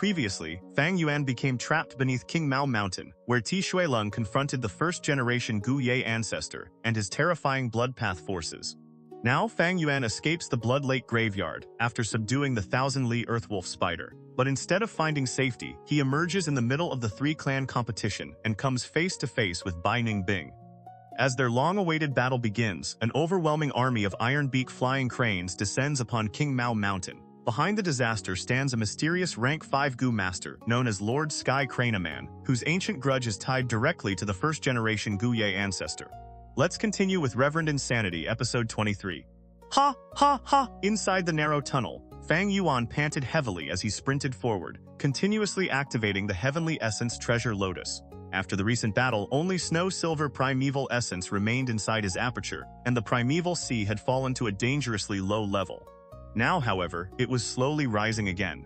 Previously, Fang Yuan became trapped beneath Qing Mao Mountain, where Ti Shuileng confronted the first-generation Gu Yue ancestor and his terrifying bloodpath forces. Now Fang Yuan escapes the Blood Lake graveyard after subduing the Thousand-Li Earthwolf Spider. But instead of finding safety, he emerges in the middle of the three-clan competition and comes face-to-face with Bai Ning Bing. As their long-awaited battle begins, an overwhelming army of iron-beak flying cranes descends upon Qing Mao Mountain. Behind the disaster stands a mysterious rank 5 Gu master known as Lord Sky Craneman, whose ancient grudge is tied directly to the first-generation Gu Yue ancestor. Let's continue with Reverend Insanity, episode 23. Ha! Ha! Ha! Inside the narrow tunnel, Fang Yuan panted heavily as he sprinted forward, continuously activating the Heavenly Essence Treasure Lotus. After the recent battle, only Snow-Silver Primeval Essence remained inside his aperture, and the Primeval Sea had fallen to a dangerously low level. Now, however, it was slowly rising again.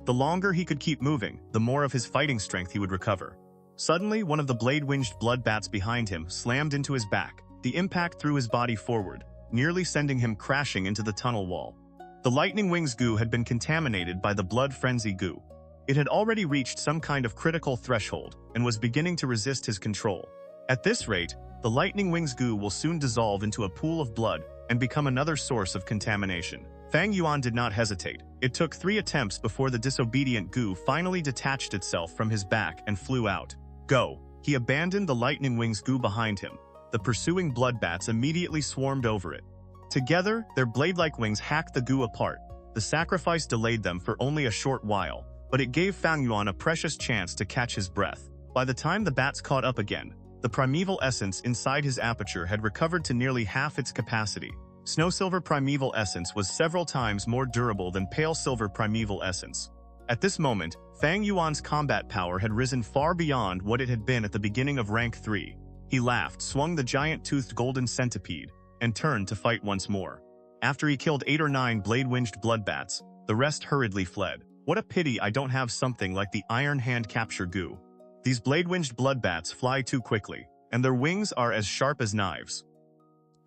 The longer he could keep moving, the more of his fighting strength he would recover. Suddenly, one of the blade-winged blood bats behind him slammed into his back. The impact threw his body forward, nearly sending him crashing into the tunnel wall. The Lightning Wings Gu had been contaminated by the Blood Frenzy Gu. It had already reached some kind of critical threshold and was beginning to resist his control. At this rate, the Lightning Wings Gu will soon dissolve into a pool of blood and become another source of contamination. Fang Yuan did not hesitate. It took 3 attempts before the disobedient Gu finally detached itself from his back and flew out. Go! He abandoned the Lightning Wings Gu behind him. The pursuing blood bats immediately swarmed over it. Together, their blade-like wings hacked the Gu apart. The sacrifice delayed them for only a short while, but it gave Fang Yuan a precious chance to catch his breath. By the time the bats caught up again, the primeval essence inside his aperture had recovered to nearly half its capacity. Snow-Silver Primeval Essence was several times more durable than Pale Silver Primeval Essence. At this moment, Fang Yuan's combat power had risen far beyond what it had been at the beginning of rank 3. He laughed, swung the giant-toothed golden centipede, and turned to fight once more. After he killed 8 or 9 blade-winged bloodbats, the rest hurriedly fled. What a pity I don't have something like the Iron Hand Capture Gu. These blade-winged bloodbats fly too quickly, and their wings are as sharp as knives.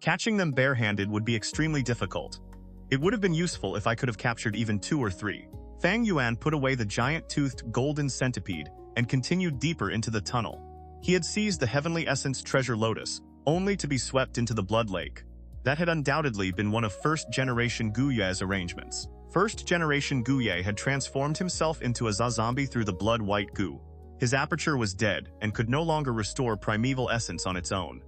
Catching them barehanded would be extremely difficult. It would have been useful if I could have captured even 2 or 3. Fang Yuan put away the giant-toothed golden centipede and continued deeper into the tunnel. He had seized the Heavenly Essence Treasure Lotus, only to be swept into the Blood Lake. That had undoubtedly been one of first-generation Gu Yue's arrangements. First-generation Gu Yue had transformed himself into a zombie through the blood-white Gu. His aperture was dead and could no longer restore primeval essence on its own.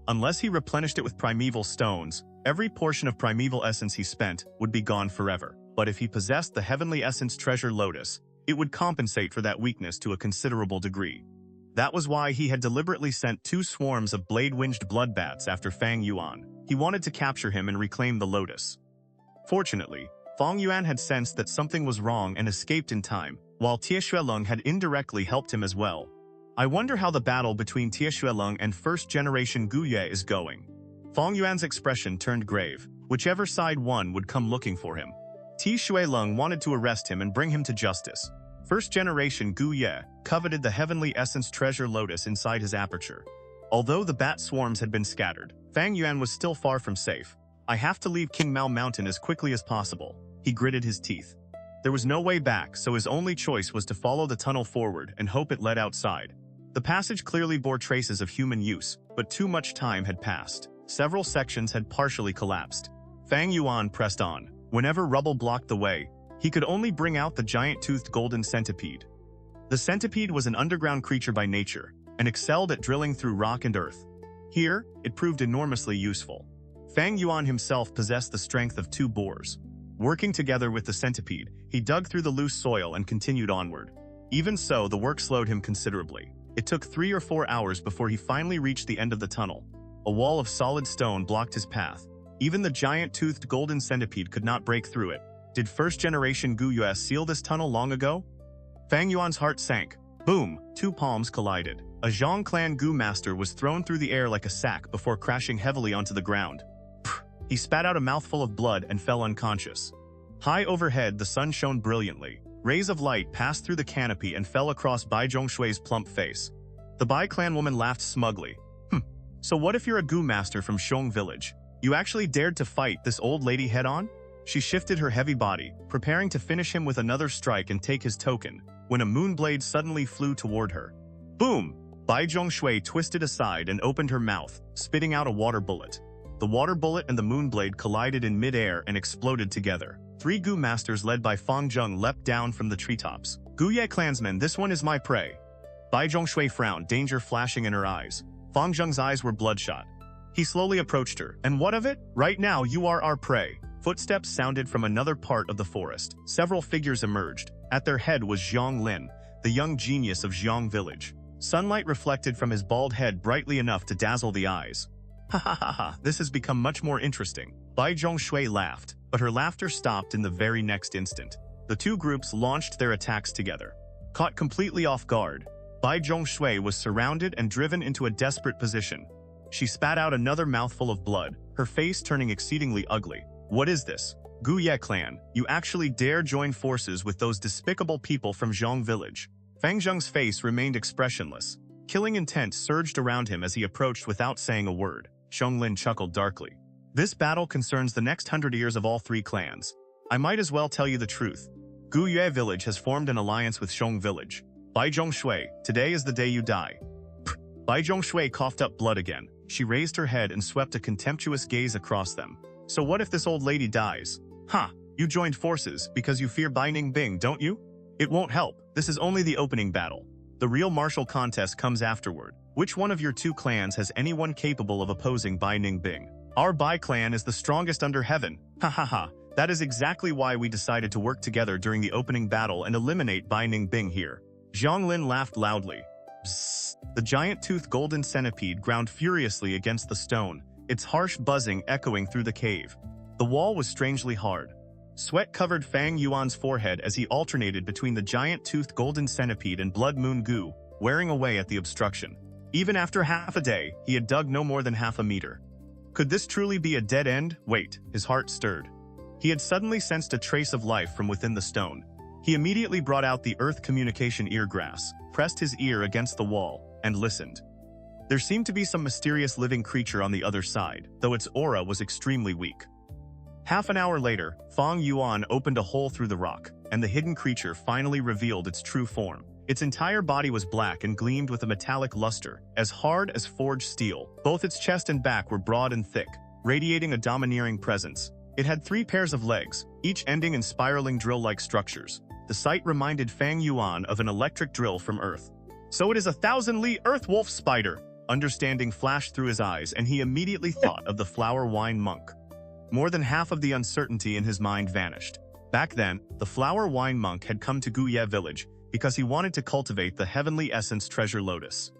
Unless he replenished it with primeval stones, every portion of primeval essence he spent would be gone forever. But if he possessed the Heavenly Essence Treasure Lotus, it would compensate for that weakness to a considerable degree. That was why he had deliberately sent 2 swarms of blade-winged bloodbats after Fang Yuan. He wanted to capture him and reclaim the Lotus. Fortunately, Fang Yuan had sensed that something was wrong and escaped in time, while Ti Shuileng had indirectly helped him as well. I wonder how the battle between Ti Shuileng and first-generation Gu Yue is going. Fang Yuan's expression turned grave. Whichever side won would come looking for him. Ti Shuileng wanted to arrest him and bring him to justice. First-generation Gu Yue coveted the Heavenly Essence Treasure Lotus inside his aperture. Although the bat swarms had been scattered, Fang Yuan was still far from safe. I have to leave Qing Mao Mountain as quickly as possible. He gritted his teeth. There was no way back, so his only choice was to follow the tunnel forward and hope it led outside. The passage clearly bore traces of human use, but too much time had passed. Several sections had partially collapsed. Fang Yuan pressed on. Whenever rubble blocked the way, he could only bring out the giant-toothed golden centipede. The centipede was an underground creature by nature, and excelled at drilling through rock and earth. Here, it proved enormously useful. Fang Yuan himself possessed the strength of 2 boars. Working together with the centipede, he dug through the loose soil and continued onward. Even so, the work slowed him considerably. It took 3 or 4 hours before he finally reached the end of the tunnel. A wall of solid stone blocked his path. Even the giant-toothed golden centipede could not break through it. Did first-generation Gu Yue seal this tunnel long ago? Fang Yuan's heart sank. Boom! 2 palms collided. A Zhang clan Gu master was thrown through the air like a sack before crashing heavily onto the ground. He spat out a mouthful of blood and fell unconscious. High overhead, the sun shone brilliantly. Rays of light passed through the canopy and fell across Bai Zhongshui's plump face. The Bai clan woman laughed smugly. So what if you're a Gu master from Xiong village? You actually dared to fight this old lady head-on? She shifted her heavy body, preparing to finish him with another strike and take his token. when a moonblade suddenly flew toward her. Boom! Bai Zhongshui twisted aside and opened her mouth, spitting out a water bullet. The water bullet and the moonblade collided in mid-air and exploded together. 3 Gu masters led by Fang Zheng leapt down from the treetops. Gu Ye clansmen, this one is my prey. Bai Zhongshui frowned, danger flashing in her eyes. Fang Zheng's eyes were bloodshot. He slowly approached her. And what of it? Right now you are our prey. Footsteps sounded from another part of the forest. Several figures emerged. At their head was Zhang Lin, the young genius of Xiong village. Sunlight reflected from his bald head brightly enough to dazzle the eyes. Ha ha ha ha, this has become much more interesting. Bai Zhongshui laughed, but her laughter stopped in the very next instant. The 2 groups launched their attacks together. Caught completely off guard, Bai Zhongshui was surrounded and driven into a desperate position. She spat out another mouthful of blood, her face turning exceedingly ugly. What is this? Gu Ye clan, you actually dare join forces with those despicable people from Xiong village? Fang Zheng's face remained expressionless. Killing intent surged around him as he approached without saying a word. Xianglin chuckled darkly. This battle concerns the next 100 years of all 3 clans. I might as well tell you the truth. Gu Yue village has formed an alliance with Xiong village. Bai Zhongshui, today is the day you die. Bai Zhongshui coughed up blood again. She raised her head and swept a contemptuous gaze across them. So what if this old lady dies? Ha! You joined forces because you fear Bai Ning Bing, don't you? It won't help. This is only the opening battle. The real martial contest comes afterward. Which one of your 2 clans has anyone capable of opposing Bai Ning Bing? Our Bai clan is the strongest under heaven. Ha ha ha. That is exactly why we decided to work together during the opening battle and eliminate Bai Ning Bing here. Zhang Lin laughed loudly. Psst. The giant-toothed golden centipede ground furiously against the stone, its harsh buzzing echoing through the cave. The wall was strangely hard. Sweat covered Fang Yuan's forehead as he alternated between the giant-toothed golden centipede and Blood Moon Gu, wearing away at the obstruction. Even after half a day, he had dug no more than half a meter. Could this truly be a dead end? Wait, his heart stirred. He had suddenly sensed a trace of life from within the stone. He immediately brought out the earth communication eargrass, pressed his ear against the wall, and listened. There seemed to be some mysterious living creature on the other side, though its aura was extremely weak. Half an hour later, Fang Yuan opened a hole through the rock, and the hidden creature finally revealed its true form. Its entire body was black and gleamed with a metallic luster, as hard as forged steel. Both its chest and back were broad and thick, radiating a domineering presence. It had 3 pairs of legs, each ending in spiraling drill-like structures. The sight reminded Fang Yuan of an electric drill from Earth. So it is a Thousand-Li Earthwolf Spider. Understanding flashed through his eyes, and he immediately thought of the flower wine monk. More than half of the uncertainty in his mind vanished. Back then, the flower wine monk had come to Gu Yue village because he wanted to cultivate the heavenly essence treasure lotus.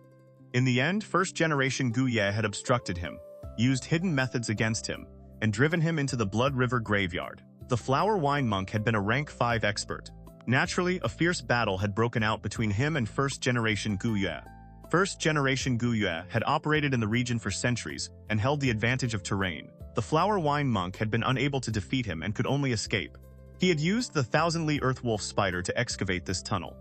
In the end, first-generation Gu Yue had obstructed him, used hidden methods against him, and driven him into the Blood River graveyard. The flower wine monk had been a rank 5 expert. Naturally, a fierce battle had broken out between him and first-generation Gu Yue. First-generation Gu Yue had operated in the region for centuries and held the advantage of terrain. The flower wine monk had been unable to defeat him and could only escape. He had used the Thousand-Li Earthwolf Spider to excavate this tunnel.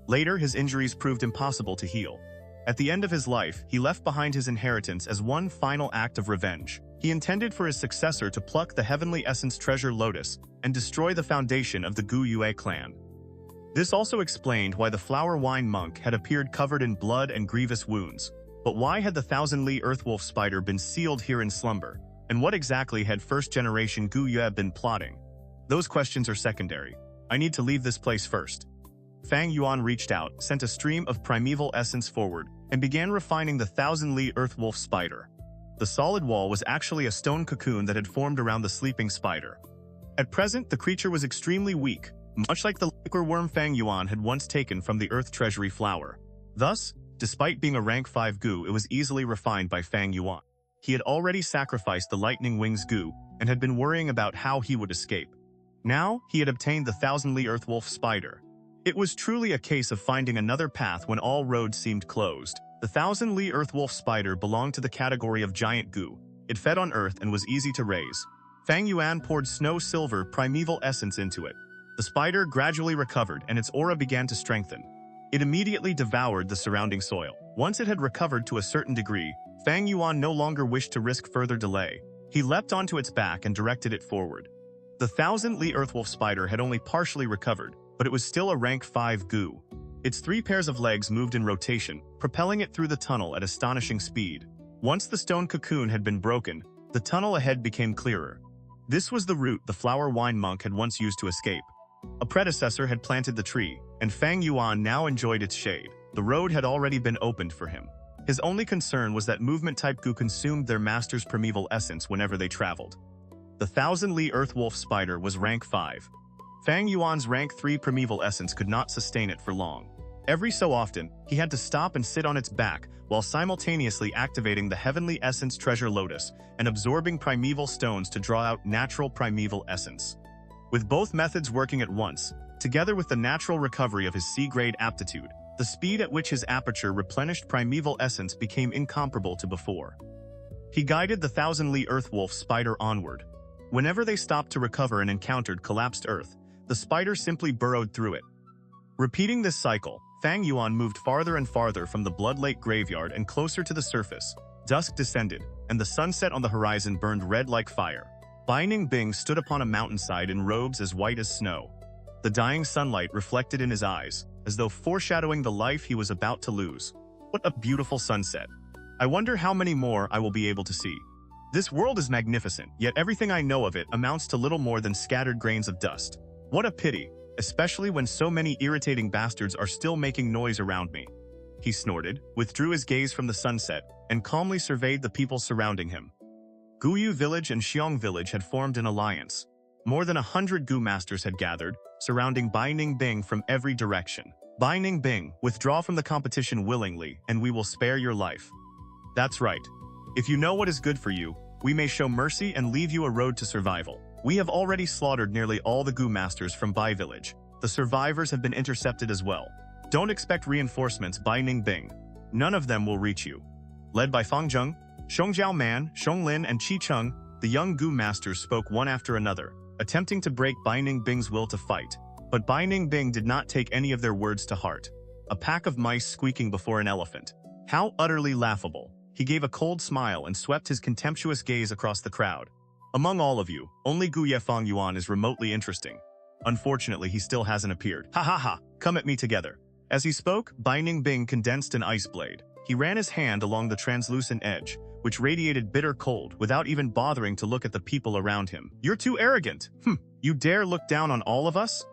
Later, his injuries proved impossible to heal. At the end of his life, he left behind his inheritance as one final act of revenge. He intended for his successor to pluck the heavenly essence treasure lotus and destroy the foundation of the Gu Yue clan. This also explained why the flower wine monk had appeared covered in blood and grievous wounds. But why had the Thousand-Li Earthwolf Spider been sealed here in slumber? And what exactly had first-generation Gu Yue been plotting? Those questions are secondary. I need to leave this place first. Fang Yuan reached out, sent a stream of primeval essence forward, and began refining the Thousand-Li Earthwolf Spider. The solid wall was actually a stone cocoon that had formed around the sleeping spider. At present, the creature was extremely weak, much like the liquor worm Fang Yuan had once taken from the Earth Treasury flower. Thus, despite being a rank 5 Gu, it was easily refined by Fang Yuan. He had already sacrificed the Lightning Wings Gu and had been worrying about how he would escape. Now, he had obtained the Thousand-Li Earthwolf Spider. It was truly a case of finding another path when all roads seemed closed. The Thousand-Li Earthwolf Spider belonged to the category of giant Gu. It fed on Earth and was easy to raise. Fang Yuan poured snow-silver primeval essence into it. The spider gradually recovered and its aura began to strengthen. It immediately devoured the surrounding soil. Once it had recovered to a certain degree, Fang Yuan no longer wished to risk further delay. He leapt onto its back and directed it forward. The Thousand-Li Earthwolf Spider had only partially recovered, but it was still a rank 5 Gu. Its 3 pairs of legs moved in rotation, propelling it through the tunnel at astonishing speed. Once the stone cocoon had been broken, the tunnel ahead became clearer. This was the route the flower wine monk had once used to escape. A predecessor had planted the tree, and Fang Yuan now enjoyed its shade. The road had already been opened for him. His only concern was that movement-type Gu consumed their master's primeval essence whenever they traveled. The Thousand-Li Earthwolf Spider was rank 5. Fang Yuan's rank 3 primeval essence could not sustain it for long. Every so often, he had to stop and sit on its back while simultaneously activating the Heavenly Essence Treasure Lotus and absorbing primeval stones to draw out natural primeval essence. With both methods working at once, together with the natural recovery of his C-grade aptitude, the speed at which his aperture replenished primeval essence became incomparable to before. He guided the Thousand-Li Earthwolf Spider onward. Whenever they stopped to recover and encountered collapsed earth, the spider simply burrowed through it. Repeating this cycle, Fang Yuan moved farther and farther from the Blood Lake graveyard and closer to the surface. Dusk descended, and the sunset on the horizon burned red like fire. Bai Ning Bing stood upon a mountainside in robes as white as snow. The dying sunlight reflected in his eyes, as though foreshadowing the life he was about to lose. What a beautiful sunset. I wonder how many more I will be able to see. This world is magnificent, yet everything I know of it amounts to little more than scattered grains of dust. What a pity, especially when so many irritating bastards are still making noise around me. He snorted, withdrew his gaze from the sunset, and calmly surveyed the people surrounding him. Gu Yue village and Xiong village had formed an alliance. More than 100 Gu masters had gathered, surrounding Bai Ning Bing from every direction. Bai Ning Bing, withdraw from the competition willingly, and we will spare your life. That's right. If you know what is good for you, we may show mercy and leave you a road to survival. We have already slaughtered nearly all the Gu masters from Bai village. The survivors have been intercepted as well. Don't expect reinforcements, Bai Ning Bing. None of them will reach you. Led by Fang Zheng, Xiongjiao Man, Xionglin, and Qi Cheng, the young Gu masters spoke one after another, attempting to break Bai Ning Bing's will to fight. But Bai Ning Bing did not take any of their words to heart. A pack of mice squeaking before an elephant. How utterly laughable. He gave a cold smile and swept his contemptuous gaze across the crowd. Among all of you, only Gu Ye Fang Yuan is remotely interesting. Unfortunately, he still hasn't appeared. Ha ha ha, come at me together. As he spoke, Bai Ning Bing condensed an ice blade. He ran his hand along the translucent edge, which radiated bitter cold without even bothering to look at the people around him. You're too arrogant. You dare look down on all of us?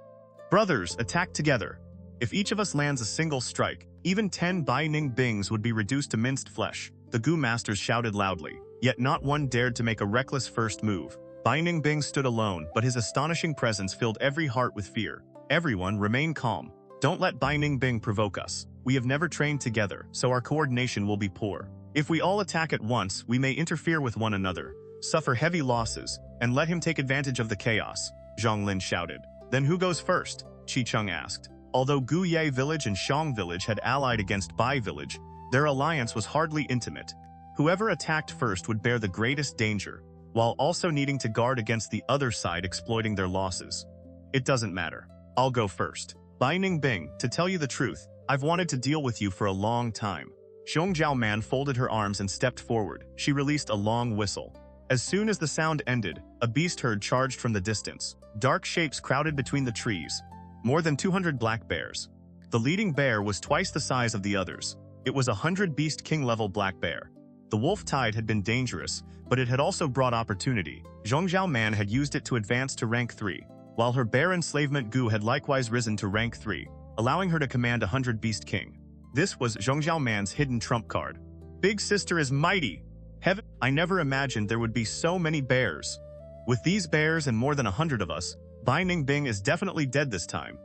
Brothers, attack together. If each of us lands a single strike, even 10 Bai Ning Bings would be reduced to minced flesh. The Gu masters shouted loudly, yet not one dared to make a reckless first move. Bai Ning Bing stood alone, but his astonishing presence filled every heart with fear. Everyone, remain calm. Don't let Bai Ning Bing provoke us. We have never trained together, so our coordination will be poor. If we all attack at once, we may interfere with one another, suffer heavy losses, and let him take advantage of the chaos, Zhang Lin shouted. Then who goes first? Qi Cheng asked. Although Gu Ye village and Xiong village had allied against Bai village, their alliance was hardly intimate. Whoever attacked first would bear the greatest danger, while also needing to guard against the other side exploiting their losses. It doesn't matter. I'll go first. Bai Ning Bing, to tell you the truth, I've wanted to deal with you for a long time. Xiongjiao Man folded her arms and stepped forward. She released a long whistle. As soon as the sound ended, a beast herd charged from the distance. Dark shapes crowded between the trees. More than 200 black bears. The leading bear was twice the size of the others. It was a 100-beast king-level black bear. The wolf tide had been dangerous, but it had also brought opportunity. Zhongjiao Man had used it to advance to rank 3, while her bear enslavement Gu had likewise risen to rank 3, allowing her to command a 100-beast king. This was Zhongjiao Man's hidden trump card. Big sister is mighty. Heaven, I never imagined there would be so many bears. With these bears and more than 100 of us, Bai Ning Bing is definitely dead this time.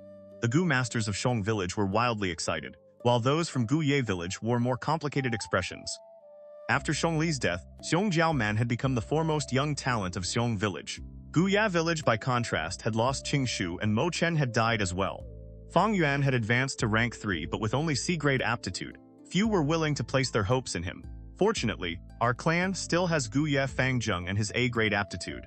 The Gu masters of Xiong village were wildly excited, while those from Gu Ye village wore more complicated expressions. After Xiongli's death, Xiongjiao Man had become the foremost young talent of Xiong village. Gu Ya village, by contrast, had lost Qing Shu and Mo Chen had died as well. Fang Yuan had advanced to rank 3 but with only C-grade aptitude. Few were willing to place their hopes in him. Fortunately, our clan still has Gu Ye Fang Zheng and his A-grade aptitude.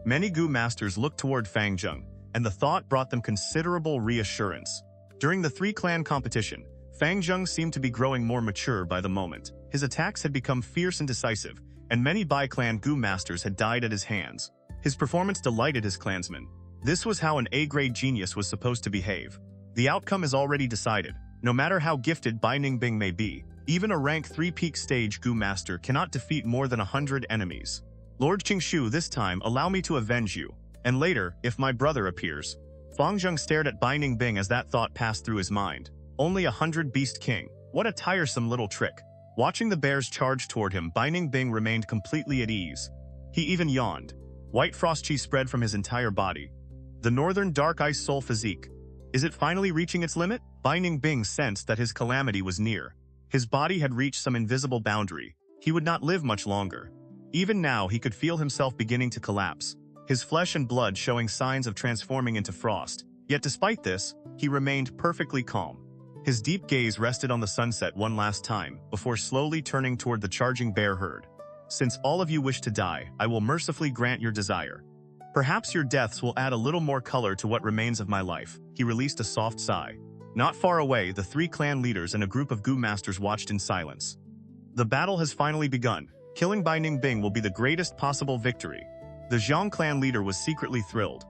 Many Gu masters looked toward Fang Zheng, and the thought brought them considerable reassurance. During the 3-clan competition, Fang Zheng seemed to be growing more mature by the moment. His attacks had become fierce and decisive, and many Bai clan Gu masters had died at his hands. His performance delighted his clansmen. This was how an A-grade genius was supposed to behave. The outcome is already decided. No matter how gifted Bai Ning Bing may be, even a rank 3 peak stage Gu Master cannot defeat more than 100 enemies. Lord Qingshu, this time allow me to avenge you. And later, if my brother appears. Fang Zheng stared at Bai Ning Bing as that thought passed through his mind. Only 100 Beast King. What a tiresome little trick. Watching the bears charge toward him, Bai Ning Bing remained completely at ease. He even yawned. White frost chi spread from his entire body. The northern dark ice soul physique. Is it finally reaching its limit? Bai Ning Bing sensed that his calamity was near. His body had reached some invisible boundary. He would not live much longer. Even now, he could feel himself beginning to collapse, his flesh and blood showing signs of transforming into frost. Yet despite this, he remained perfectly calm. His deep gaze rested on the sunset one last time, before slowly turning toward the charging bear herd. Since all of you wish to die, I will mercifully grant your desire. Perhaps your deaths will add a little more color to what remains of my life. He released a soft sigh. Not far away, the 3 clan leaders and a group of Gu masters watched in silence. The battle has finally begun. Killing Bai Ning Bing will be the greatest possible victory. The Xiong clan leader was secretly thrilled.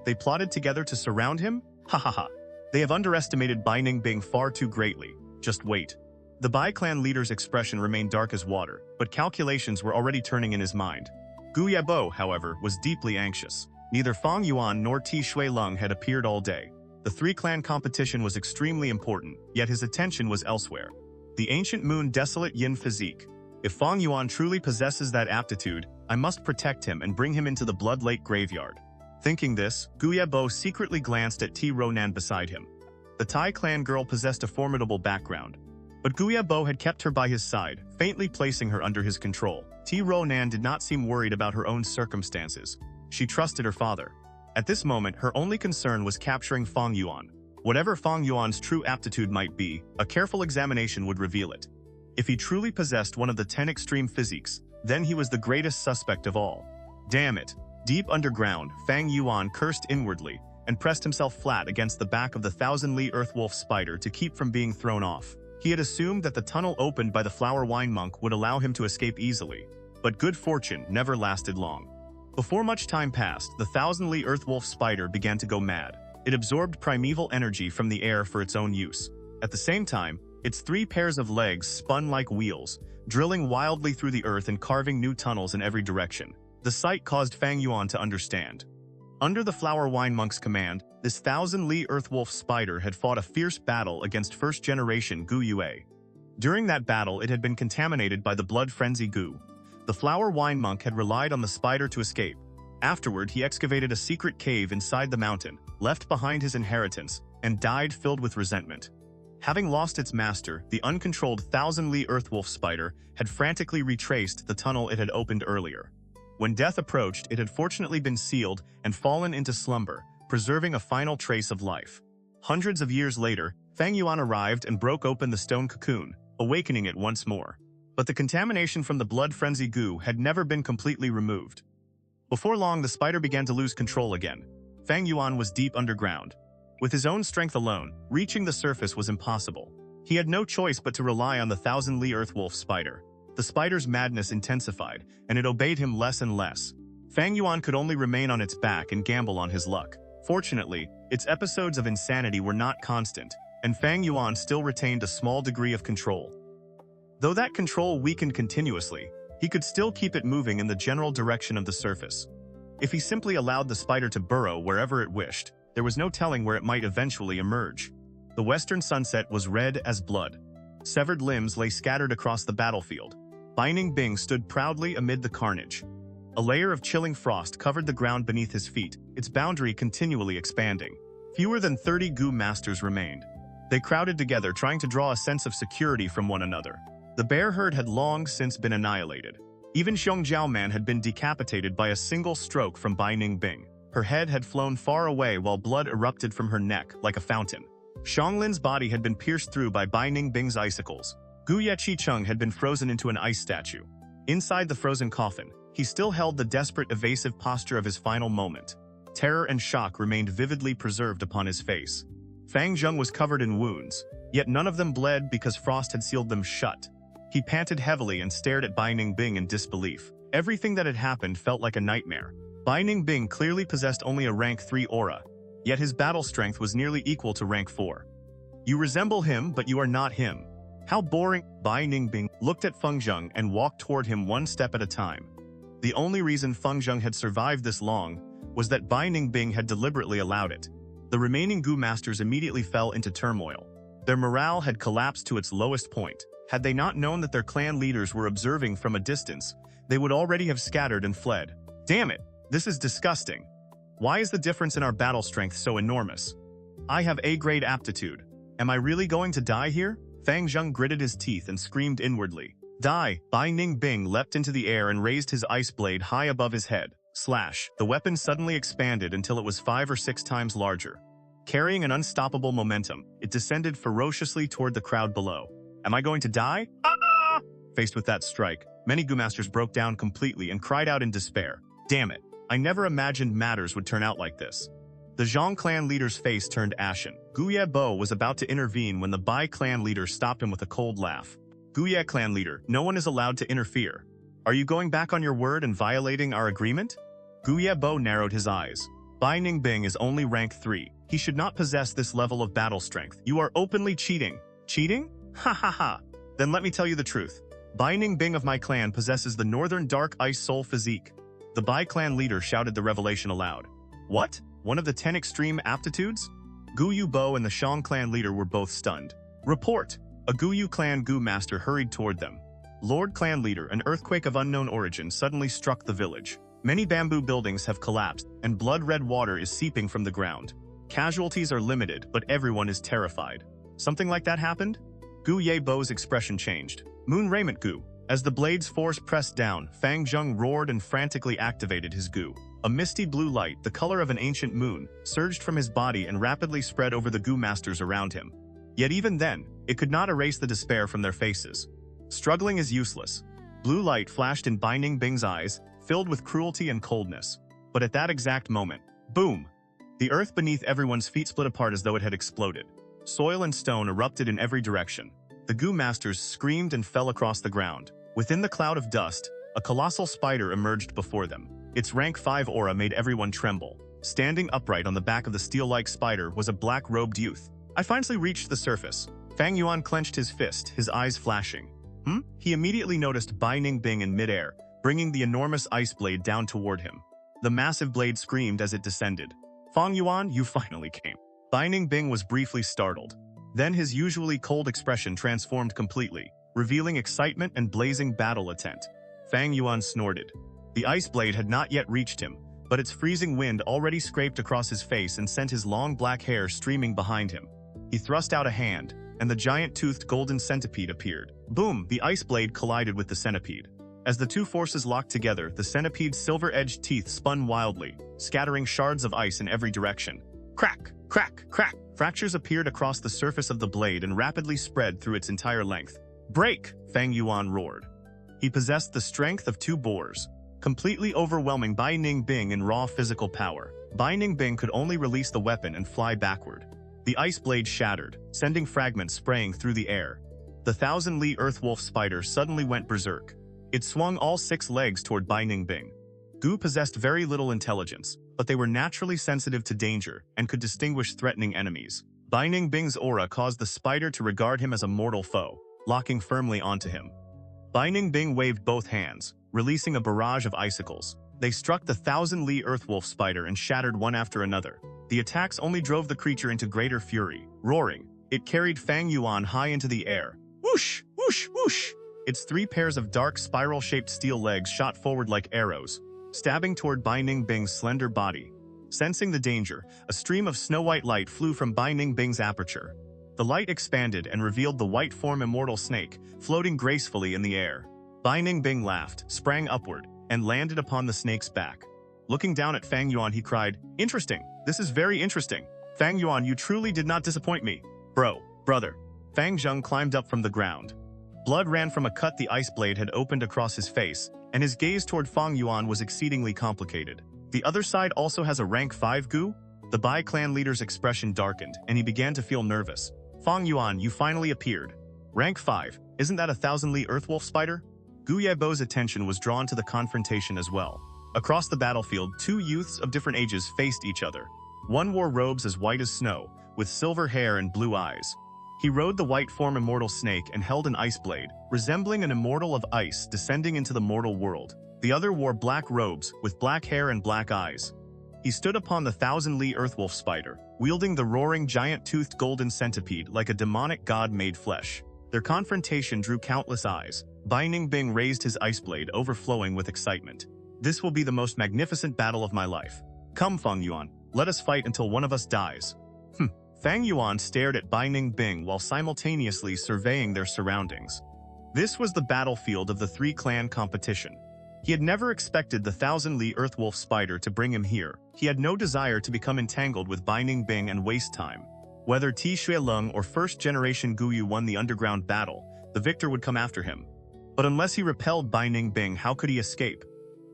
They plotted together to surround him? Ha ha ha. They have underestimated Bai Ning Bing far too greatly. Just wait. The Bai clan leader's expression remained dark as water, but calculations were already turning in his mind. Gu Yue, however, was deeply anxious. Neither Fang Yuan nor Shui Lung had appeared all day. The 3-clan competition was extremely important, yet his attention was elsewhere. The ancient moon desolate yin physique. If Fang Yuan truly possesses that aptitude, I must protect him and bring him into the Blood Lake graveyard. Thinking this, Gu Yue secretly glanced at Ronan beside him. The Tai clan girl possessed a formidable background. But Gu Yue had kept her by his side, faintly placing her under his control. Ronan did not seem worried about her own circumstances. She trusted her father. At this moment, her only concern was capturing Fang Yuan. Whatever Fang Yuan's true aptitude might be, a careful examination would reveal it. If he truly possessed one of the 10 extreme physiques, then he was the greatest suspect of all. Damn it. Deep underground, Fang Yuan cursed inwardly and pressed himself flat against the back of the Thousand-Li Earthwolf Spider to keep from being thrown off. He had assumed that the tunnel opened by the flower wine monk would allow him to escape easily. But good fortune never lasted long. Before much time passed, the Thousand-Li Earthwolf Spider began to go mad. It absorbed primeval energy from the air for its own use. At the same time, its 3 pairs of legs spun like wheels, drilling wildly through the earth and carving new tunnels in every direction. The sight caused Fang Yuan to understand. Under the Flower Wine Monk's command, this Thousand-Li Earthwolf Spider had fought a fierce battle against first-generation Gu Yue. During that battle, it had been contaminated by the blood frenzy Gu. The Flower Wine Monk had relied on the spider to escape. Afterward, he excavated a secret cave inside the mountain, left behind his inheritance, and died filled with resentment. Having lost its master, the uncontrolled Thousand-Li Earthwolf Spider had frantically retraced the tunnel it had opened earlier. When death approached, it had fortunately been sealed and fallen into slumber, preserving a final trace of life. Hundreds of years later, Fang Yuan arrived and broke open the stone cocoon, awakening it once more. But the contamination from the blood frenzy Gu had never been completely removed. Before long, the spider began to lose control again. Fang Yuan was deep underground. With his own strength alone, reaching the surface was impossible. He had no choice but to rely on the Thousand-Li Earthwolf Spider. The spider's madness intensified, and it obeyed him less and less. Fang Yuan could only remain on its back and gamble on his luck. Fortunately, its episodes of insanity were not constant, and Fang Yuan still retained a small degree of control. Though that control weakened continuously, he could still keep it moving in the general direction of the surface. If he simply allowed the spider to burrow wherever it wished, there was no telling where it might eventually emerge. The western sunset was red as blood. Severed limbs lay scattered across the battlefield. Bai Ning Bing stood proudly amid the carnage. A layer of chilling frost covered the ground beneath his feet, its boundary continually expanding. Fewer than 30 Gu masters remained. They crowded together, trying to draw a sense of security from one another. The bear herd had long since been annihilated. Even Xiong Jiaoman had been decapitated by a single stroke from Bai Ning Bing. Her head had flown far away while blood erupted from her neck like a fountain. Xianglin's body had been pierced through by Bai Ning Bing's icicles. Gu Yue Xiong had been frozen into an ice statue. Inside the frozen coffin, he still held the desperate, evasive posture of his final moment. Terror and shock remained vividly preserved upon his face. Fang Zheng was covered in wounds, yet none of them bled because frost had sealed them shut. He panted heavily and stared at Bai Ning Bing in disbelief. Everything that had happened felt like a nightmare. Bai Ning Bing clearly possessed only a rank 3 aura, yet his battle strength was nearly equal to rank 4. You resemble him, but you are not him. How boring. Bai Ning Bing looked at Feng Zheng and walked toward him one step at a time. The only reason Feng Zheng had survived this long was that Bai Ning Bing had deliberately allowed it. The remaining Gu masters immediately fell into turmoil. Their morale had collapsed to its lowest point. Had they not known that their clan leaders were observing from a distance, they would already have scattered and fled. Damn it, this is disgusting. Why is the difference in our battle strength so enormous? I have A-grade aptitude. Am I really going to die here? Fang Zheng gritted his teeth and screamed inwardly. Die! Bai Ning Bing leapt into the air and raised his ice blade high above his head. Slash! The weapon suddenly expanded until it was 5 or 6 times larger. Carrying an unstoppable momentum, it descended ferociously toward the crowd below. Am I going to die? Ah! Faced with that strike, many Gu masters broke down completely and cried out in despair. Damn it! I never imagined matters would turn out like this. The Xiong clan leader's face turned ashen. Gu Yue was about to intervene when the Bai clan leader stopped him with a cold laugh. Gu Yue clan leader, no one is allowed to interfere. Are you going back on your word and violating our agreement? Gu Yue narrowed his eyes. Bai Ning Bing is only rank 3. He should not possess this level of battle strength. You are openly cheating. Cheating? Ha ha ha. Then let me tell you the truth. Bai Ning Bing of my clan possesses the Northern Dark Ice Soul physique. The Bai clan leader shouted the revelation aloud. What? One of the 10 extreme aptitudes? Gu Yue and the Xiong clan leader were both stunned. Report! A Gu Yue clan Gu master hurried toward them. Lord clan leader, an earthquake of unknown origin suddenly struck the village. Many bamboo buildings have collapsed, and blood-red water is seeping from the ground. Casualties are limited, but everyone is terrified. Something like that happened? Gu Ye's expression changed. Moon Raiment Gu. As the blade's force pressed down, Fang Zheng roared and frantically activated his Gu. A misty blue light, the color of an ancient moon, surged from his body and rapidly spread over the Gu masters around him. Yet even then, it could not erase the despair from their faces. Struggling is useless. Blue light flashed in Bai Ning Bing's eyes, filled with cruelty and coldness. But at that exact moment, boom! The earth beneath everyone's feet split apart as though it had exploded. Soil and stone erupted in every direction. The Gu masters screamed and fell across the ground. Within the cloud of dust, a colossal spider emerged before them. Its rank 5 aura made everyone tremble. Standing upright on the back of the steel-like spider was a black-robed youth. I finally reached the surface. Fang Yuan clenched his fist, his eyes flashing. He immediately noticed Bai Ning Bing in midair, bringing the enormous ice blade down toward him. The massive blade screamed as it descended. Fang Yuan, you finally came. Bai Ning Bing was briefly startled. Then his usually cold expression transformed completely, revealing excitement and blazing battle intent. Fang Yuan snorted. The ice blade had not yet reached him, but its freezing wind already scraped across his face and sent his long black hair streaming behind him. He thrust out a hand, and the giant-toothed golden centipede appeared. Boom! The ice blade collided with the centipede. As the two forces locked together, the centipede's silver-edged teeth spun wildly, scattering shards of ice in every direction. Crack! Crack! Crack! Fractures appeared across the surface of the blade and rapidly spread through its entire length. Break! Fang Yuan roared. He possessed the strength of 2 boars, completely overwhelming Bai Ning Bing in raw physical power. Bai Ning Bing could only release the weapon and fly backward. The ice blade shattered, sending fragments spraying through the air. The Thousand-Li Earthwolf Spider suddenly went berserk. It swung all 6 legs toward Bai Ning Bing. Gu possessed very little intelligence, but they were naturally sensitive to danger and could distinguish threatening enemies. Bai Ning Bing's aura caused the spider to regard him as a mortal foe, locking firmly onto him. Bai Ning Bing waved both hands, releasing a barrage of icicles. They struck the Thousand-Li Earthwolf Spider and shattered one after another. The attacks only drove the creature into greater fury. Roaring, it carried Fang Yuan high into the air. Whoosh! Whoosh! Whoosh! Its 3 pairs of dark spiral-shaped steel legs shot forward like arrows, stabbing toward Bai Ning Bing's slender body. Sensing the danger, a stream of snow-white light flew from Bai Ning Bing's aperture. The light expanded and revealed the white form immortal snake, floating gracefully in the air. Bai Ning Bing laughed, sprang upward, and landed upon the snake's back. Looking down at Fang Yuan, he cried, "Interesting. This is very interesting. Fang Yuan, you truly did not disappoint me. Brother. Fang Zheng climbed up from the ground. Blood ran from a cut the ice blade had opened across his face, and his gaze toward Fang Yuan was exceedingly complicated. The other side also has a rank 5 Gu? The Bai clan leader's expression darkened, and he began to feel nervous. Fang Yuan, you finally appeared. Rank 5, isn't that a Thousand-Li Earthwolf Spider? Gu Ye's attention was drawn to the confrontation as well. Across the battlefield, 2 youths of different ages faced each other. One wore robes as white as snow, with silver hair and blue eyes. He rode the white form immortal snake and held an ice blade, resembling an immortal of ice descending into the mortal world. The other wore black robes, with black hair and black eyes. He stood upon the Thousand-Li Earthwolf Spider, wielding the roaring giant-toothed golden centipede like a demonic god made flesh. Their confrontation drew countless eyes. Bai Ning Bing raised his ice blade, overflowing with excitement. "This will be the most magnificent battle of my life. Come, Fang Yuan, let us fight until one of us dies." Fang Yuan stared at Bai Ning Bing while simultaneously surveying their surroundings. This was the battlefield of the three-clan competition. He had never expected the Thousand-Li Earthwolf Spider to bring him here. He had no desire to become entangled with Bai Ning Bing and waste time. Whether Tishui Lung or first-generation Gu Yue won the underground battle, the victor would come after him. But unless he repelled Bai Ning Bing, how could he escape?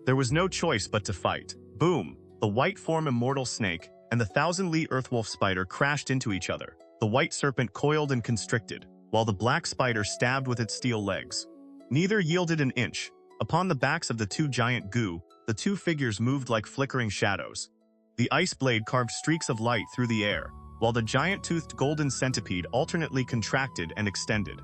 There was no choice but to fight. Boom! The white form immortal snake and the Thousand-Li Earthwolf Spider crashed into each other. The white serpent coiled and constricted, while the black spider stabbed with its steel legs. Neither yielded an inch. Upon the backs of the two giant Gu, the two figures moved like flickering shadows. The ice blade carved streaks of light through the air, while the giant-toothed golden centipede alternately contracted and extended.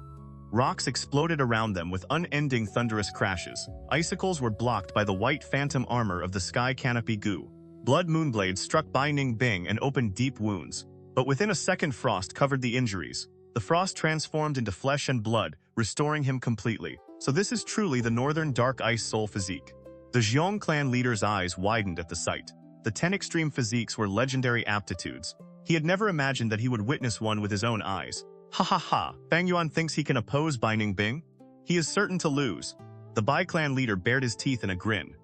Rocks exploded around them with unending thunderous crashes. Icicles were blocked by the white phantom armor of the sky canopy Gu. Blood moonblades struck Bai Ning Bing and opened deep wounds. But within a second, frost covered the injuries. The frost transformed into flesh and blood, restoring him completely. So this is truly the northern dark ice soul physique. The Xiong clan leader's eyes widened at the sight. The 10 extreme physiques were legendary aptitudes. He had never imagined that he would witness one with his own eyes. Ha ha ha! Fang Yuan thinks he can oppose Bai Ning Bing? He is certain to lose. The Bai clan leader bared his teeth in a grin.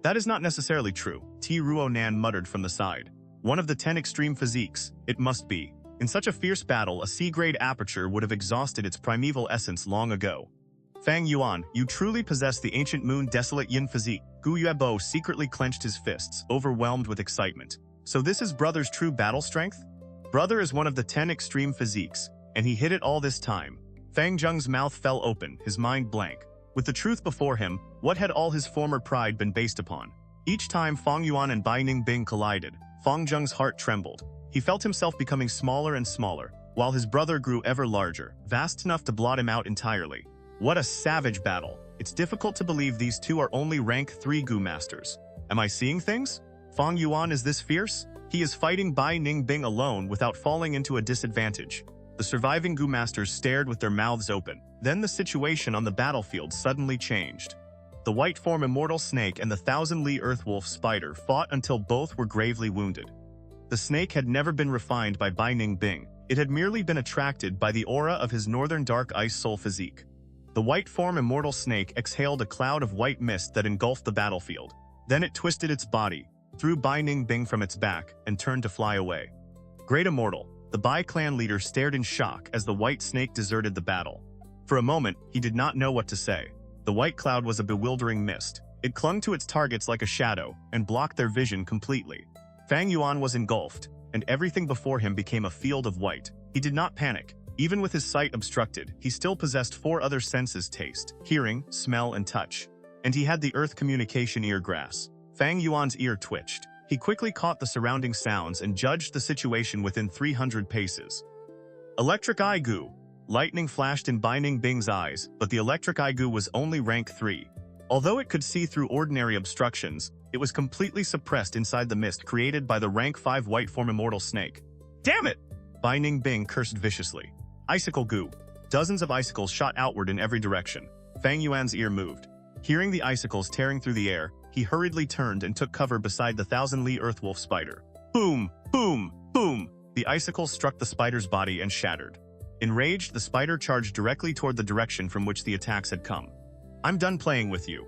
That is not necessarily true, Ti Ruonan muttered from the side. One of the 10 extreme physiques, it must be. In such a fierce battle, a C-grade aperture would have exhausted its primeval essence long ago. Fang Yuan, you truly possess the ancient moon desolate yin physique. Gu Yue secretly clenched his fists, overwhelmed with excitement. So this is brother's true battle strength? Brother is one of the 10 extreme physiques, and he hid it all this time. Fang Zheng's mouth fell open, his mind blank. With the truth before him, what had all his former pride been based upon? Each time Fang Yuan and Bai Ning Bing collided, Fang Zheng's heart trembled. He felt himself becoming smaller and smaller, while his brother grew ever larger, vast enough to blot him out entirely. What a savage battle. It's difficult to believe these two are only rank 3 Gu masters. Am I seeing things? Fang Yuan is this fierce? He is fighting Bai Ning Bing alone without falling into a disadvantage. The surviving Gu masters stared with their mouths open. Then the situation on the battlefield suddenly changed. The white form immortal snake and the Thousand-Li Earthwolf Spider fought until both were gravely wounded. The snake had never been refined by Bai Ning Bing. It had merely been attracted by the aura of his northern dark ice soul physique. The white form immortal snake exhaled a cloud of white mist that engulfed the battlefield. Then it twisted its body, threw Bai Ning Bing from its back, and turned to fly away. Great Immortal, the Bai clan leader stared in shock as the white snake deserted the battle. For a moment, he did not know what to say. The white cloud was a bewildering mist. It clung to its targets like a shadow and blocked their vision completely. Fang Yuan was engulfed, and everything before him became a field of white. He did not panic. Even with his sight obstructed, he still possessed 4 other senses: taste, hearing, smell, and touch. And he had the earth communication ear grass. Fang Yuan's ear twitched. He quickly caught the surrounding sounds and judged the situation within 300 paces. Electric Eye Gu. Lightning flashed in Bai Ning Bing's eyes, but the Electric Eye Gu was only rank 3. Although it could see through ordinary obstructions, it was completely suppressed inside the mist created by the rank 5 white form immortal snake. Damn it! Bai Ning Bing cursed viciously. Icicle Gu. Dozens of icicles shot outward in every direction. Fang Yuan's ear moved. Hearing the icicles tearing through the air, he hurriedly turned and took cover beside the Thousand-Li Earthwolf Spider. Boom! Boom! Boom! The icicles struck the spider's body and shattered. Enraged, the spider charged directly toward the direction from which the attacks had come. I'm done playing with you.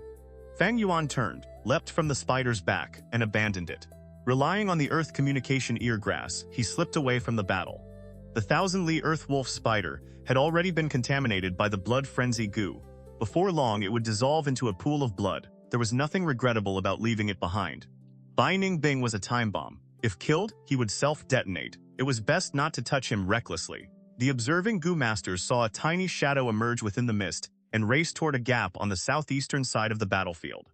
Fang Yuan turned, leapt from the spider's back, and abandoned it. Relying on the earth communication ear grass, he slipped away from the battle. The Thousand-Li Earthwolf Spider had already been contaminated by the blood frenzy Gu. Before long, it would dissolve into a pool of blood. There was nothing regrettable about leaving it behind. Bai Ning Bing was a time bomb. If killed, he would self-detonate. It was best not to touch him recklessly. The observing Gu masters saw a tiny shadow emerge within the mist and race toward a gap on the southeastern side of the battlefield.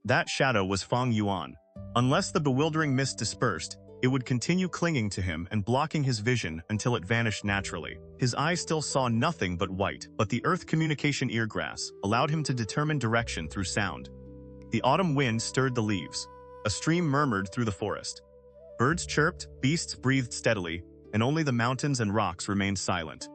That shadow was Fang Yuan. Unless the bewildering mist dispersed, it would continue clinging to him and blocking his vision until it vanished naturally. His eyes still saw nothing but white, but the earth communication eargrass allowed him to determine direction through sound. The autumn wind stirred the leaves. A stream murmured through the forest. Birds chirped, beasts breathed steadily, and only the mountains and rocks remained silent.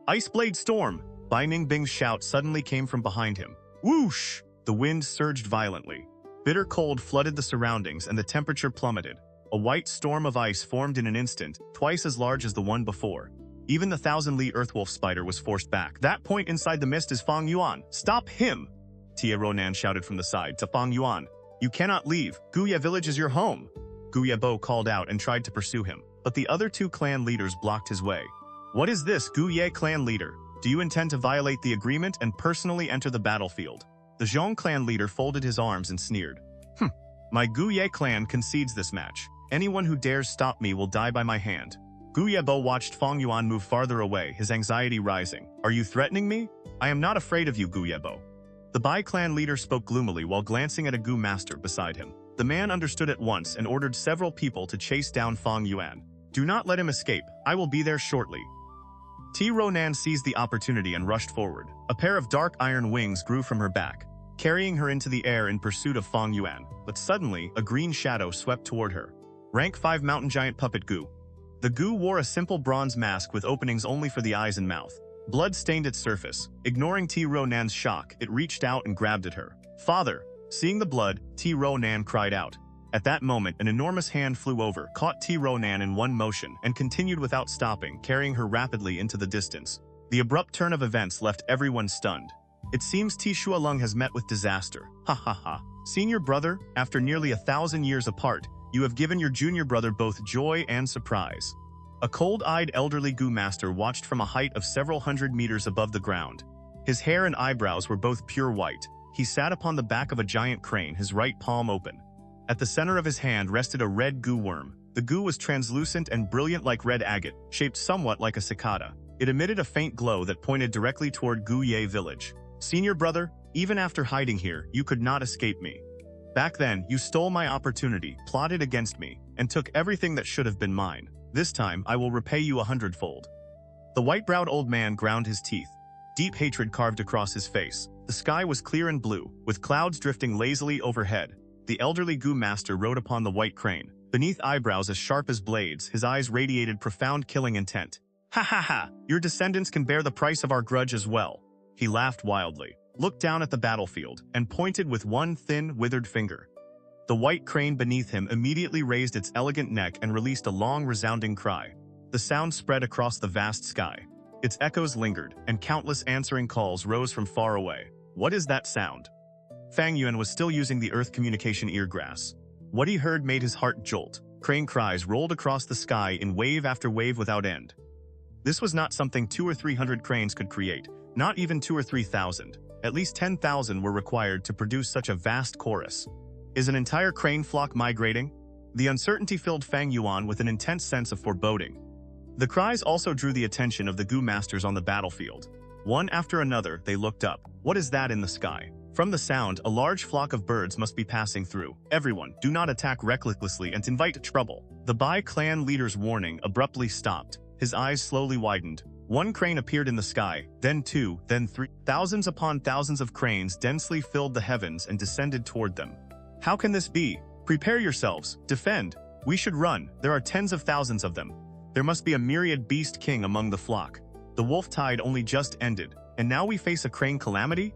"Ice blade storm!" Bai Ning Bing's shout suddenly came from behind him. Whoosh! The wind surged violently. Bitter cold flooded the surroundings and the temperature plummeted. A white storm of ice formed in an instant, twice as large as the one before. Even the Thousand-Li Earthwolf Spider was forced back. "That point inside the mist is Fang Yuan. Stop him!" Tia Ronan shouted from the side to Fang Yuan. "You cannot leave. Gu Yue village is your home." Gu Yue called out and tried to pursue him, but the other two clan leaders blocked his way. "What is this, Gu Yue clan leader? Do you intend to violate the agreement and personally enter the battlefield?" The Xiong clan leader folded his arms and sneered. My Gu Yue clan concedes this match. Anyone who dares stop me will die by my hand." Gu Yue watched Fang Yuan move farther away, his anxiety rising. "Are you threatening me? I am not afraid of you, Gu Yue." The Bai clan leader spoke gloomily while glancing at a Gu master beside him. The man understood at once and ordered several people to chase down Fang Yuan. "Do not let him escape. I will be there shortly." Ti Ronan seized the opportunity and rushed forward. A pair of dark iron wings grew from her back, carrying her into the air in pursuit of Fang Yuan. But suddenly, a green shadow swept toward her. Rank 5 Mountain Giant Puppet Gu. The Gu wore a simple bronze mask with openings only for the eyes and mouth. Blood stained its surface. Ignoring Ti Ronan's shock, it reached out and grabbed at her. "Father!" Seeing the blood, Ti Ronan cried out. At that moment, an enormous hand flew over, caught Ti Ronan in one motion, and continued without stopping, carrying her rapidly into the distance. The abrupt turn of events left everyone stunned. It seems Ti Shualeng has met with disaster. Ha ha ha. Senior brother, after nearly 1,000 years apart, you have given your junior brother both joy and surprise. A cold-eyed elderly Gu master watched from a height of several hundred meters above the ground. His hair and eyebrows were both pure white. He sat upon the back of a giant crane, his right palm open. At the center of his hand rested a red Gu worm. The Gu was translucent and brilliant like red agate, shaped somewhat like a cicada. It emitted a faint glow that pointed directly toward Gu Yue village. "Senior brother, even after hiding here, you could not escape me. Back then, you stole my opportunity, plotted against me, and took everything that should have been mine. This time, I will repay you 100-fold. The white-browed old man ground his teeth. Deep hatred carved across his face. The sky was clear and blue, with clouds drifting lazily overhead. The elderly Gu master rode upon the white crane. Beneath eyebrows as sharp as blades, his eyes radiated profound killing intent. "Ha ha ha! Your descendants can bear the price of our grudge as well." He laughed wildly, looked down at the battlefield, and pointed with one thin, withered finger. The white crane beneath him immediately raised its elegant neck and released a long, resounding cry. The sound spread across the vast sky. Its echoes lingered, and countless answering calls rose from far away. What is that sound? Fang Yuan was still using the earth communication eargrass. What he heard made his heart jolt. Crane cries rolled across the sky in wave after wave without end. This was not something 200 or 300 cranes could create, not even 2,000 or 3,000. At least 10,000 were required to produce such a vast chorus. Is an entire crane flock migrating? The uncertainty filled Fang Yuan with an intense sense of foreboding. The cries also drew the attention of the Gu masters on the battlefield. One after another, they looked up. What is that in the sky? From the sound, a large flock of birds must be passing through. Everyone, do not attack recklessly and invite trouble. The Bai clan leader's warning abruptly stopped. His eyes slowly widened. One crane appeared in the sky, then two, then three. Thousands upon thousands of cranes densely filled the heavens and descended toward them. How can this be? Prepare yourselves. Defend. We should run. There are tens of thousands of them. There must be a myriad beast king among the flock. The wolf tide only just ended, and now we face a crane calamity?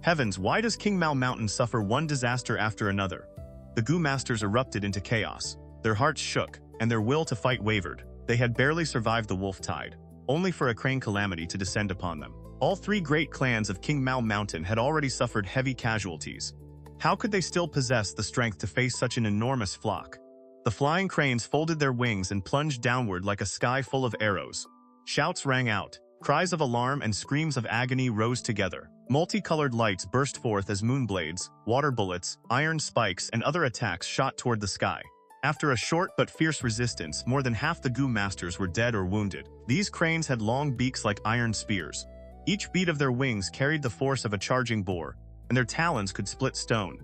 Heavens, why does Qing Mao Mountain suffer one disaster after another? The Gu masters erupted into chaos. Their hearts shook, and their will to fight wavered. They had barely survived the wolf tide, only for a crane calamity to descend upon them. All three great clans of Qing Mao Mountain had already suffered heavy casualties. How could they still possess the strength to face such an enormous flock? The flying cranes folded their wings and plunged downward like a sky full of arrows. Shouts rang out. Cries of alarm and screams of agony rose together. Multicolored lights burst forth as moonblades, water bullets, iron spikes, and other attacks shot toward the sky. After a short but fierce resistance, more than half the Gu masters were dead or wounded. These cranes had long beaks like iron spears. Each beat of their wings carried the force of a charging boar, and their talons could split stone.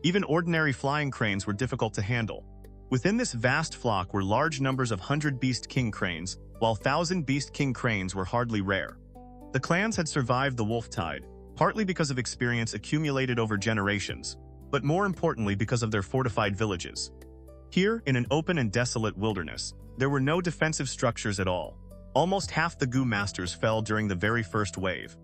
Even ordinary flying cranes were difficult to handle. Within this vast flock were large numbers of 100 Beast King cranes, while 1,000 Beast King cranes were hardly rare. The clans had survived the wolf tide, partly because of experience accumulated over generations, but more importantly because of their fortified villages. Here, in an open and desolate wilderness, there were no defensive structures at all. Almost half the Gu masters fell during the very first wave.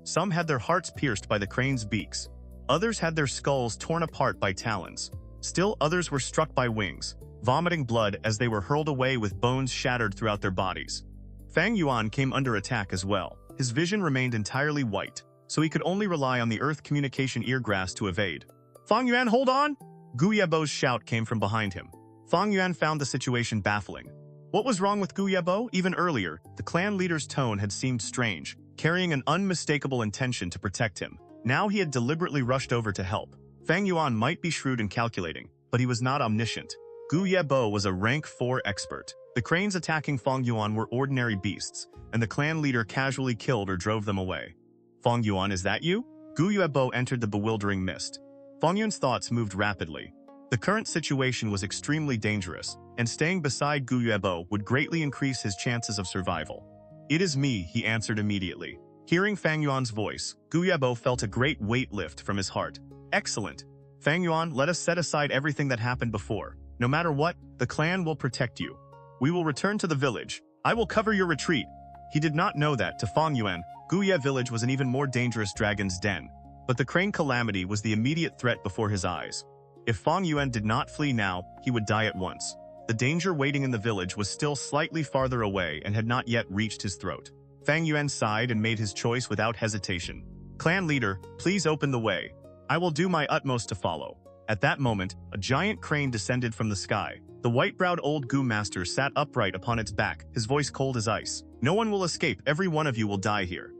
Some had their hearts pierced by the cranes' beaks. Others had their skulls torn apart by talons. Still others were struck by wings, vomiting blood as they were hurled away with bones shattered throughout their bodies. Fang Yuan came under attack as well. His vision remained entirely white, so he could only rely on the earth communication eargrass to evade. "Fang Yuan, hold on!" Gu Yebo's shout came from behind him. Fang Yuan found the situation baffling. What was wrong with Gu Yebo? Even earlier, the clan leader's tone had seemed strange, carrying an unmistakable intention to protect him. Now he had deliberately rushed over to help. Fang Yuan might be shrewd and calculating, but he was not omniscient. Gu Yebo was a rank 4 expert. The cranes attacking Fang Yuan were ordinary beasts, and the clan leader casually killed or drove them away. "Fang Yuan, is that you?" Gu Yebo entered the bewildering mist. Fang Yuan's thoughts moved rapidly. The current situation was extremely dangerous, and staying beside Gu Yebo would greatly increase his chances of survival. "It is me," he answered immediately. Hearing Fang Yuan's voice, Gu Yebo felt a great weight lift from his heart. "Excellent. Fang Yuan, let us set aside everything that happened before. No matter what, the clan will protect you. We will return to the village. I will cover your retreat." He did not know that, to Fang Yuan, Gu Ye village was an even more dangerous dragon's den. But the crane Calamity was the immediate threat before his eyes. If Fang Yuan did not flee now, he would die at once. The danger waiting in the village was still slightly farther away and had not yet reached his throat. Fang Yuan sighed and made his choice without hesitation. "Clan leader, please open the way. I will do my utmost to follow." At that moment, a giant crane descended from the sky. The white-browed old Gu master sat upright upon its back, his voice cold as ice. "No one will escape, every one of you will die here."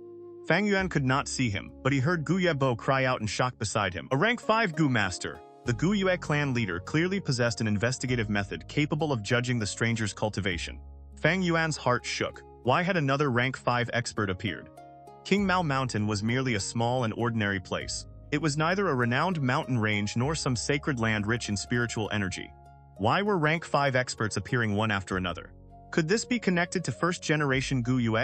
Fang Yuan could not see him, but he heard Gu Yebo cry out in shock beside him. "A rank 5 Gu master!" The Gu Yue clan leader clearly possessed an investigative method capable of judging the stranger's cultivation. Fang Yuan's heart shook. Why had another rank 5 expert appeared? Qing Mao Mountain was merely a small and ordinary place. It was neither a renowned mountain range nor some sacred land rich in spiritual energy. Why were rank 5 experts appearing one after another? Could this be connected to first-generation Gu Yue?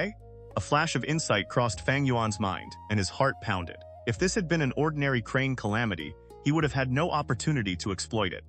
A flash of insight crossed Fang Yuan's mind, and his heart pounded. If this had been an ordinary crane Calamity, he would have had no opportunity to exploit it.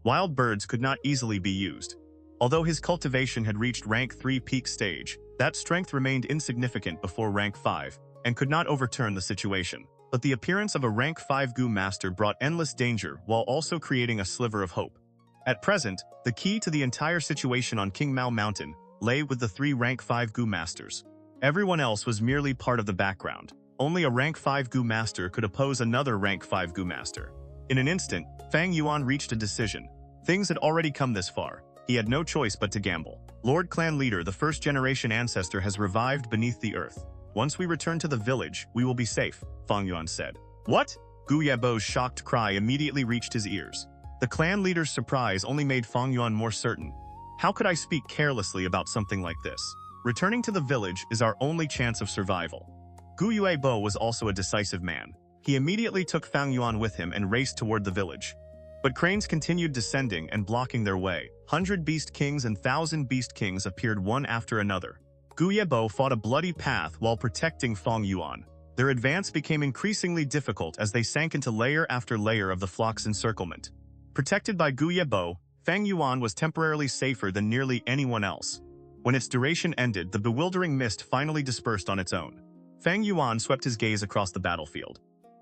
Wild birds could not easily be used. Although his cultivation had reached rank 3 peak stage, that strength remained insignificant before rank 5, and could not overturn the situation. But the appearance of a rank 5 Gu master brought endless danger while also creating a sliver of hope. At present, the key to the entire situation on Qing Mao Mountain lay with the 3 rank 5 Gu masters. Everyone else was merely part of the background. Only a rank 5 Gu master could oppose another rank 5 Gu master. In an instant, Fang Yuan reached a decision. Things had already come this far. He had no choice but to gamble. "Lord Clan Leader, the first-generation ancestor has revived beneath the earth. Once we return to the village, we will be safe," Fang Yuan said. "What?" Gu Yebo's shocked cry immediately reached his ears. The clan leader's surprise only made Fang Yuan more certain. "How could I speak carelessly about something like this? Returning to the village is our only chance of survival." Gu Yebo was also a decisive man. He immediately took Fang Yuan with him and raced toward the village. But cranes continued descending and blocking their way. 100 Beast Kings and 1,000 Beast Kings appeared one after another. Gu Yebo fought a bloody path while protecting Fang Yuan. Their advance became increasingly difficult as they sank into layer after layer of the flock's encirclement. Protected by Gu Yebo, Fang Yuan was temporarily safer than nearly anyone else. When its duration ended, the bewildering mist finally dispersed on its own. Fang Yuan swept his gaze across the battlefield.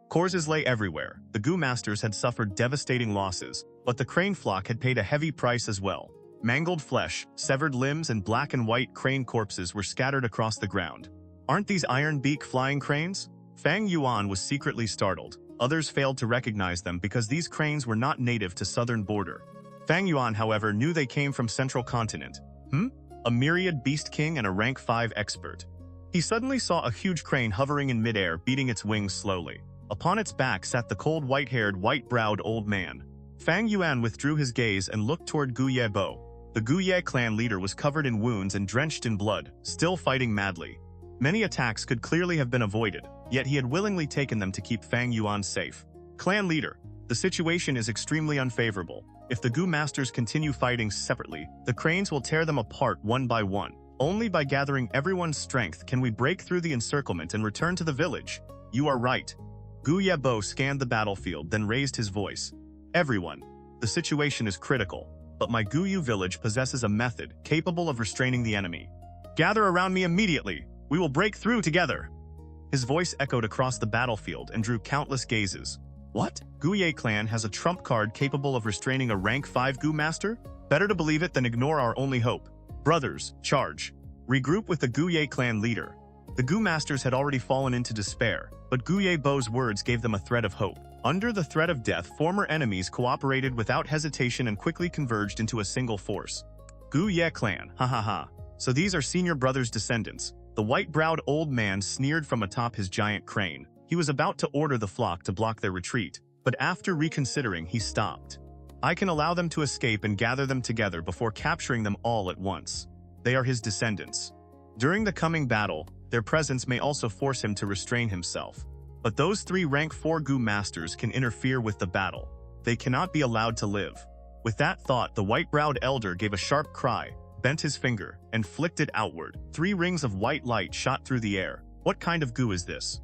Corpses lay everywhere. The Gu masters had suffered devastating losses, but the crane flock had paid a heavy price as well. Mangled flesh, severed limbs, and black and white crane corpses were scattered across the ground. "Aren't these iron beak flying cranes?" Fang Yuan was secretly startled. Others failed to recognize them because these cranes were not native to southern border. Fang Yuan, however, knew they came from central continent. A myriad beast king and a rank 5 expert. He suddenly saw a huge crane hovering in midair, beating its wings slowly. Upon its back sat the cold white-haired, white-browed old man. Fang Yuan withdrew his gaze and looked toward Gu Yebo. The Gu Ye clan leader was covered in wounds and drenched in blood, still fighting madly. Many attacks could clearly have been avoided, yet he had willingly taken them to keep Fang Yuan safe. "Clan leader, The situation is extremely unfavorable. If the Gu Masters continue fighting separately, the cranes will tear them apart one by one. Only by gathering everyone's strength can we break through the encirclement and return to the village. You are right. Gu Yue scanned the battlefield, then raised his voice. Everyone, the situation is critical, but my Gu Yue village possesses a method capable of restraining the enemy. Gather around me immediately. We will break through together. His voice echoed across the battlefield and drew countless gazes. What? Gu Yue clan has a trump card capable of restraining a rank 5 Gu master? Better to believe it than ignore our only hope. Brothers, charge. Regroup with the Gu Yue clan leader. The Gu masters had already fallen into despair, but Gu Yue's words gave them a thread of hope. Under the threat of death, former enemies cooperated without hesitation and quickly converged into a single force. Gu Yue clan, ha ha ha. So these are senior brother's descendants. The white-browed old man sneered from atop his giant crane. He was about to order the flock to block their retreat, but after reconsidering, he stopped. I can allow them to escape and gather them together before capturing them all at once. They are his descendants. During the coming battle, their presence may also force him to restrain himself. But those 3 rank 4 Gu masters can interfere with the battle. They cannot be allowed to live. With that thought, the white-browed elder gave a sharp cry, bent his finger, and flicked it outward. 3 rings of white light shot through the air. What kind of Gu is this?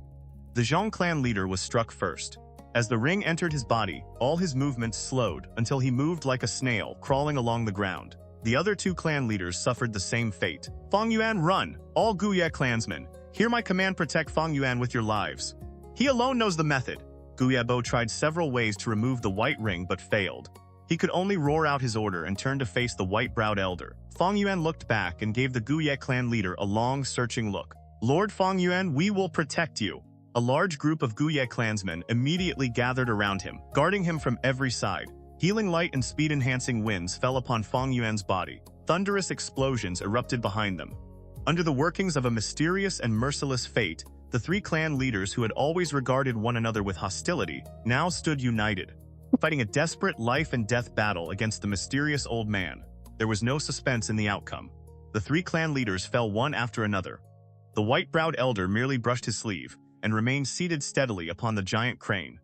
The Xiong clan leader was struck first. As the ring entered his body, all his movements slowed until he moved like a snail crawling along the ground. The other 2 clan leaders suffered the same fate. Fang Yuan, run! All Gu Yue clansmen, hear my command, protect Fang Yuan with your lives. He alone knows the method. Gu Yue tried several ways to remove the white ring but failed. He could only roar out his order and turn to face the white-browed elder. Fang Yuan looked back and gave the Gu Yue clan leader a long, searching look. Lord Fang Yuan, we will protect you. A large group of Gu Yue clansmen immediately gathered around him, guarding him from every side. Healing light and speed-enhancing winds fell upon Fang Yuan's body. Thunderous explosions erupted behind them. Under the workings of a mysterious and merciless fate, the 3 clan leaders who had always regarded one another with hostility now stood united, fighting a desperate life-and-death battle against the mysterious old man. There was no suspense in the outcome. The 3 clan leaders fell one after another. The white-browed elder merely brushed his sleeve and remained seated steadily upon the giant crane.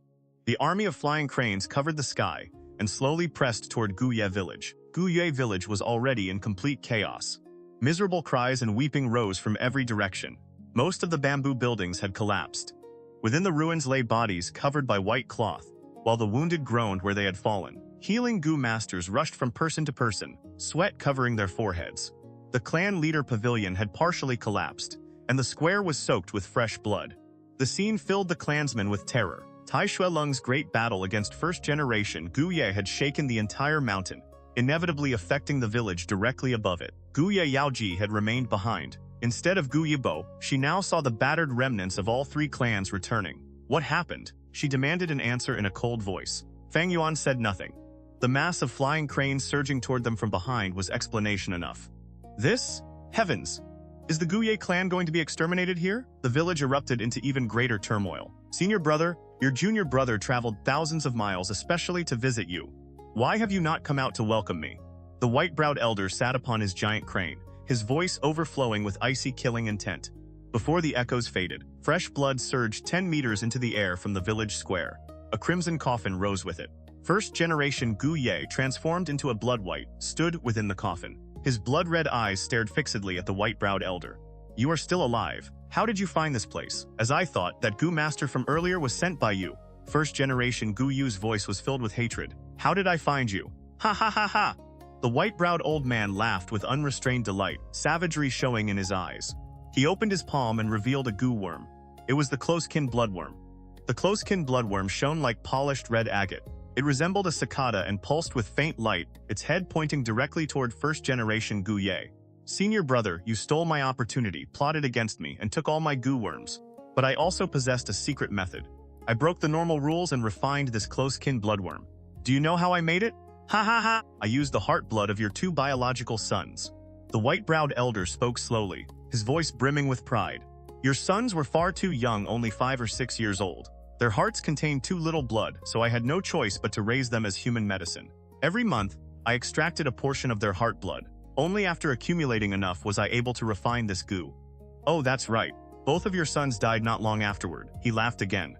The army of flying cranes covered the sky and slowly pressed toward Gu Yue village. Gu Yue village was already in complete chaos. Miserable cries and weeping rose from every direction. Most of the bamboo buildings had collapsed. Within the ruins lay bodies covered by white cloth, while the wounded groaned where they had fallen. Healing Gu masters rushed from person to person, sweat covering their foreheads. The clan leader pavilion had partially collapsed, and the square was soaked with fresh blood. The scene filled the clansmen with terror. Tai Shuelung's great battle against first-generation Gu Yue had shaken the entire mountain, inevitably affecting the village directly above it. Gu Yue Yaoji had remained behind. Instead of Gu Yue, she now saw the battered remnants of all 3 clans returning. What happened? She demanded an answer in a cold voice. Fang Yuan said nothing. The mass of flying cranes surging toward them from behind was explanation enough. This? Heavens! Is the Gu Yue clan going to be exterminated here? The village erupted into even greater turmoil. Senior brother, your junior brother traveled thousands of miles especially to visit you. Why have you not come out to welcome me? The white-browed elder sat upon his giant crane, his voice overflowing with icy killing intent. Before the echoes faded, fresh blood surged 10 meters into the air from the village square. A crimson coffin rose with it. First-generation Gu Yue, transformed into a blood white, stood within the coffin. His blood-red eyes stared fixedly at the white-browed elder. You are still alive. How did you find this place? As I thought, that Gu master from earlier was sent by you. First-generation Gu Yue's voice was filled with hatred. How did I find you? Ha ha ha ha! The white-browed old man laughed with unrestrained delight, savagery showing in his eyes. He opened his palm and revealed a Gu worm. It was the close-kin bloodworm. The close-kin bloodworm shone like polished red agate. It resembled a cicada and pulsed with faint light, its head pointing directly toward first-generation Gu Yue. Senior brother, you stole my opportunity, plotted against me, and took all my Gu worms. But I also possessed a secret method. I broke the normal rules and refined this close-kin bloodworm. Do you know how I made it? Ha ha ha! I used the heart blood of your 2 biological sons. The white-browed elder spoke slowly, his voice brimming with pride. Your sons were far too young, only 5 or 6 years old. Their hearts contained too little blood, so I had no choice but to raise them as human medicine. Every month, I extracted a portion of their heart blood. Only after accumulating enough was I able to refine this Gu. Oh, that's right. Both of your sons died not long afterward. He laughed again.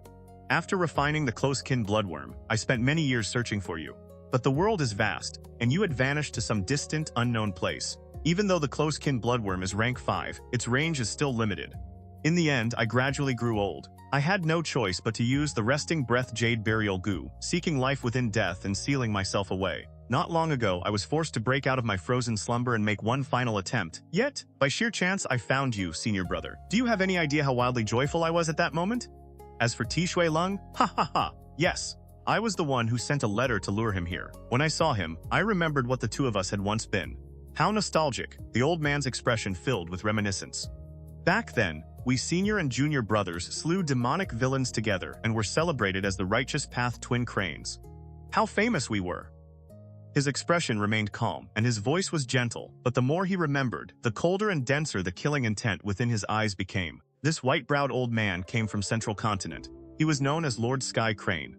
After refining the close-kin bloodworm, I spent many years searching for you. But the world is vast, and you had vanished to some distant, unknown place. Even though the close-kin bloodworm is rank 5, its range is still limited. In the end, I gradually grew old. I had no choice but to use the resting breath jade burial goo, seeking life within death and sealing myself away. Not long ago, I was forced to break out of my frozen slumber and make one final attempt. Yet, by sheer chance, I found you, senior brother. Do you have any idea how wildly joyful I was at that moment? As for Tishui Lung, ha ha ha, yes. I was the one who sent a letter to lure him here. When I saw him, I remembered what the two of us had once been. How nostalgic, the old man's expression filled with reminiscence. Back then, we senior and junior brothers slew demonic villains together and were celebrated as the Righteous Path Twin Cranes. How famous we were! His expression remained calm, and his voice was gentle, but the more he remembered, the colder and denser the killing intent within his eyes became. This white-browed old man came from Central Continent. He was known as Lord Sky Crane,